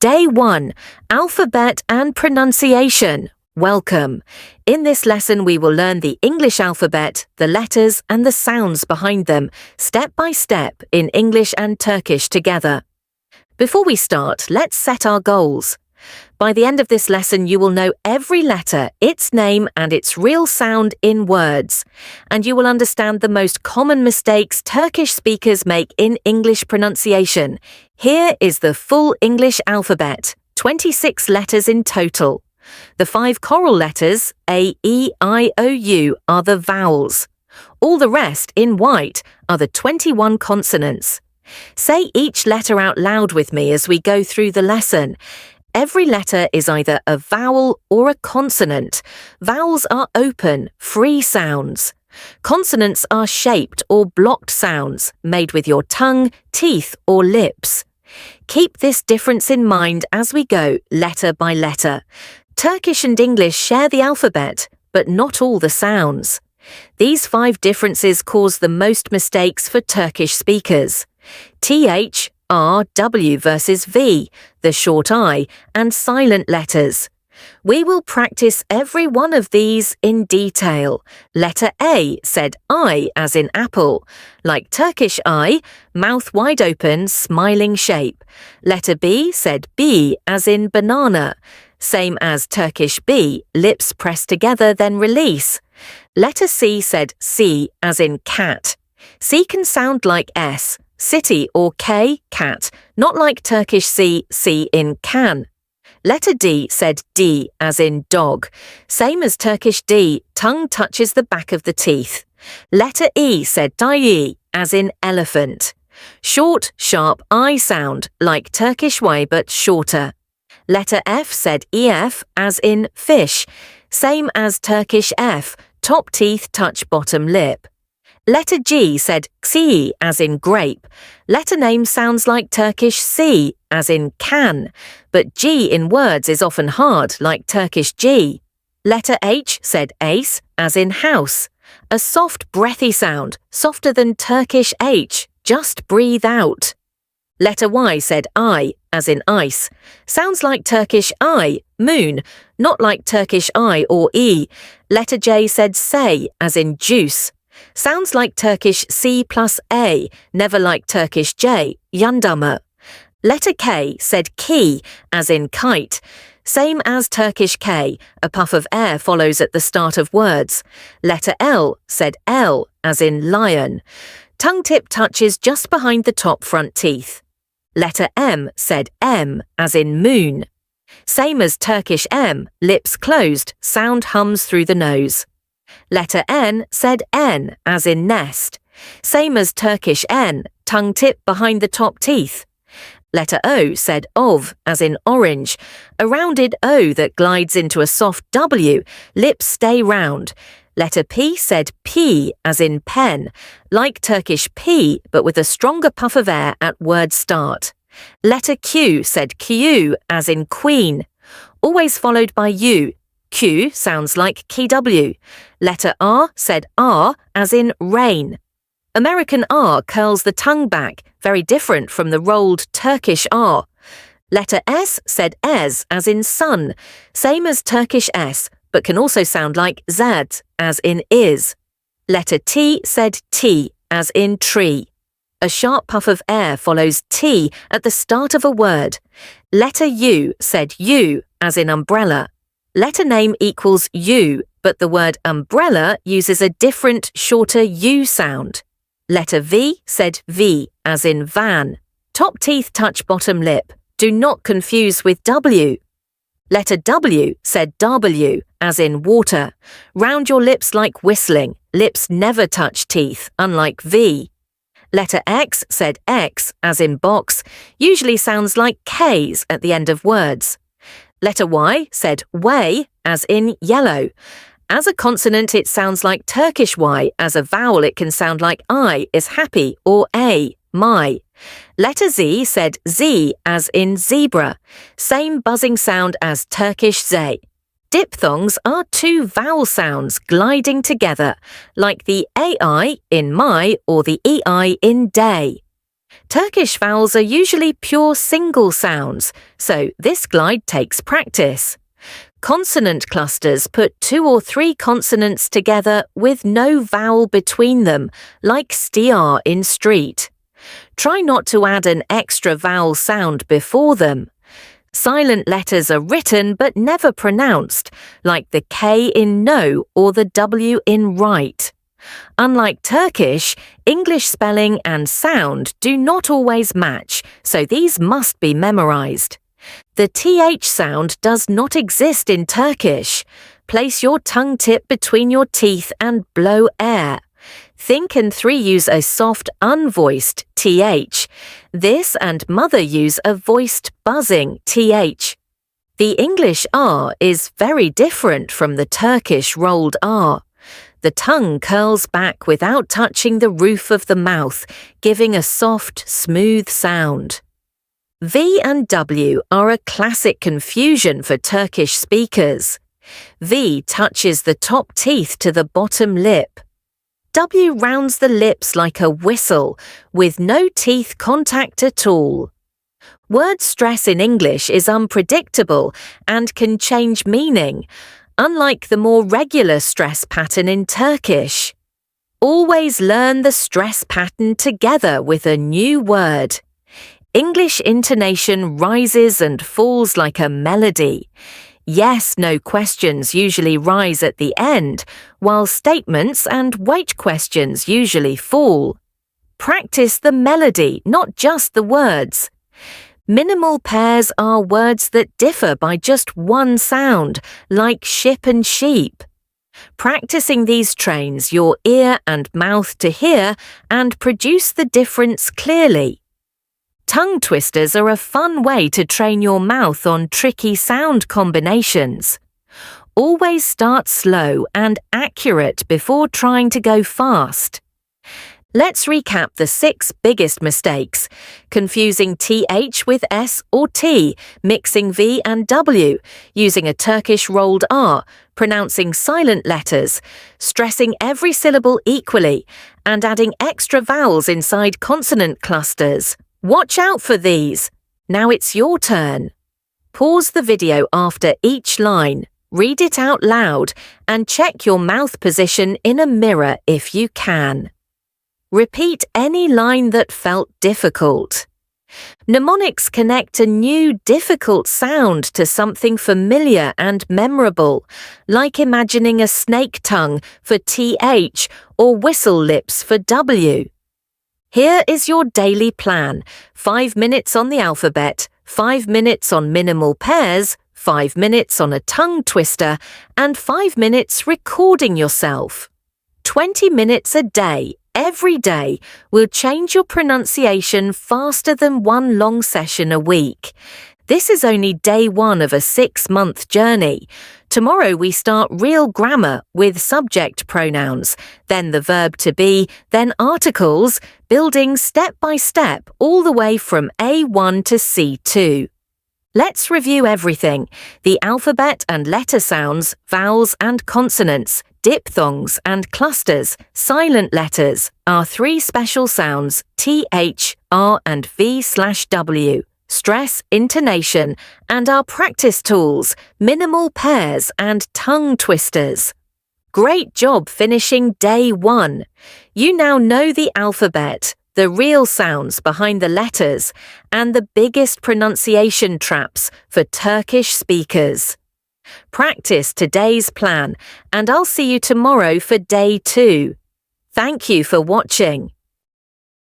Day 1, Alphabet and Pronunciation. Welcome. In this lesson, we will learn the English alphabet, the letters and the sounds behind them, step by step in English and Turkish together. Before we start, let's set our goals. By the end of this lesson, you will know every letter, its name and its real sound in words. And you will understand the most common mistakes Turkish speakers make in English pronunciation. Here is the full English alphabet, 26 letters in total. The 5 choral letters, A, E, I, O, U, are the vowels. All the rest, in white, are the 21 consonants. Say each letter out loud with me as we go through the lesson. Every letter is either a vowel or a consonant. Vowels are open, free sounds. Consonants are shaped or blocked sounds, made with your tongue, teeth, or lips. Keep this difference in mind as we go letter by letter. Turkish and English share the alphabet, but not all the sounds. These 5 differences cause the most mistakes for Turkish speakers. TH, R, W versus V, the short I, and silent letters. We will practice every one of these in detail. Letter A said I as in apple, like Turkish I, mouth wide open, smiling shape. Letter B said B as in banana, same as Turkish B, lips pressed together then release. Letter C said C as in cat. C can sound like S, city or K, cat, not like Turkish C, C in can. Letter D said D as in dog. Same as Turkish D, tongue touches the back of the teeth. Letter E said die as in elephant. Short, sharp I sound like Turkish Y but shorter. Letter F said EF as in fish. Same as Turkish F, top teeth touch bottom lip. Letter G said Xi as in grape. Letter name sounds like Turkish C as in can, but G in words is often hard like Turkish G. Letter H said ace as in house. A soft breathy sound, softer than Turkish H, just breathe out. Letter Y said I as in ice. Sounds like Turkish I, moon, not like Turkish I or E. Letter J said say as in juice. Sounds like Turkish C plus A, never like Turkish J, yandama. Letter K said ki, as in kite. Same as Turkish K, a puff of air follows at the start of words. Letter L said L, as in lion. Tongue tip touches just behind the top front teeth. Letter M said M, as in moon. Same as Turkish M, lips closed, sound hums through the nose. Letter N said N, as in nest. Same as Turkish N, tongue tip behind the top teeth. Letter O said ov, as in orange. A rounded O that glides into a soft W, lips stay round. Letter P said P, as in pen, like Turkish P, but with a stronger puff of air at word start. Letter Q said Q, as in queen, always followed by U. Q sounds like KW. Letter R said R, as in rain. American R curls the tongue back, very different from the rolled Turkish R. Letter S said Ez, as in sun, same as Turkish S, but can also sound like Zad, as in is. Letter T said T, as in tree. A sharp puff of air follows T at the start of a word. Letter U said U, as in umbrella. Letter name equals U, but the word umbrella uses a different, shorter U sound. Letter V said V, as in van. Top teeth touch bottom lip. Do not confuse with W. Letter W said W, as in water. Round your lips like whistling. Lips never touch teeth, unlike V. Letter X said X, as in box. Usually sounds like Ks at the end of words. Letter Y said way, as in yellow. As a consonant, it sounds like Turkish Y. As a vowel, it can sound like I is happy or A, my. Letter Z said Z, as in zebra. Same buzzing sound as Turkish Z. Diphthongs are 2 vowel sounds gliding together, like the AI in my or the EI in day. Turkish vowels are usually pure single sounds, so this glide takes practice. Consonant clusters put 2 or 3 consonants together with no vowel between them, like stiar in street. Try not to add an extra vowel sound before them. Silent letters are written but never pronounced, like the K in no or the W in right. Unlike Turkish, English spelling and sound do not always match, so these must be memorized. The TH sound does not exist in Turkish. Place your tongue tip between your teeth and blow air. Think and 3 use a soft, unvoiced TH. This and mother use a voiced, buzzing TH. The English R is very different from the Turkish rolled R. The tongue curls back without touching the roof of the mouth, giving a soft, smooth sound. V and W are a classic confusion for Turkish speakers. V touches the top teeth to the bottom lip. W rounds the lips like a whistle, with no teeth contact at all. Word stress in English is unpredictable and can change meaning, unlike the more regular stress pattern in Turkish. Always learn the stress pattern together with a new word. English intonation rises and falls like a melody. Yes, no questions usually rise at the end, while statements and wait questions usually fall. Practice the melody, not just the words. Minimal pairs are words that differ by just one sound, like ship and sheep. Practicing these trains your ear and mouth to hear and produce the difference clearly. Tongue twisters are a fun way to train your mouth on tricky sound combinations. Always start slow and accurate before trying to go fast. Let's recap the 6 biggest mistakes: confusing TH with S or T, mixing V and W, using a Turkish rolled R, pronouncing silent letters, stressing every syllable equally, and adding extra vowels inside consonant clusters. Watch out for these. Now it's your turn. Pause the video after each line, read it out loud, and check your mouth position in a mirror if you can. Repeat any line that felt difficult. Mnemonics connect a new, difficult sound to something familiar and memorable, like imagining a snake tongue for TH or whistle lips for W. Here is your daily plan: 5 minutes on the alphabet, 5 minutes on minimal pairs, 5 minutes on a tongue twister, and 5 minutes recording yourself. 20 minutes a day, every day, will change your pronunciation faster than one long session a week. This is only day 1 of a 6-month journey. Tomorrow we start real grammar with subject pronouns, then the verb to be, then articles, building step by step all the way from A1 to C2. Let's review everything: the alphabet and letter sounds, vowels and consonants, diphthongs and clusters, silent letters, our 3 special sounds, TH, R and V/W, stress, intonation, and our practice tools, minimal pairs and tongue twisters. Great job finishing day 1. You now know the alphabet, the real sounds behind the letters, and the biggest pronunciation traps for Turkish speakers. Practice today's plan, and I'll see you tomorrow for day 2. Thank you for watching.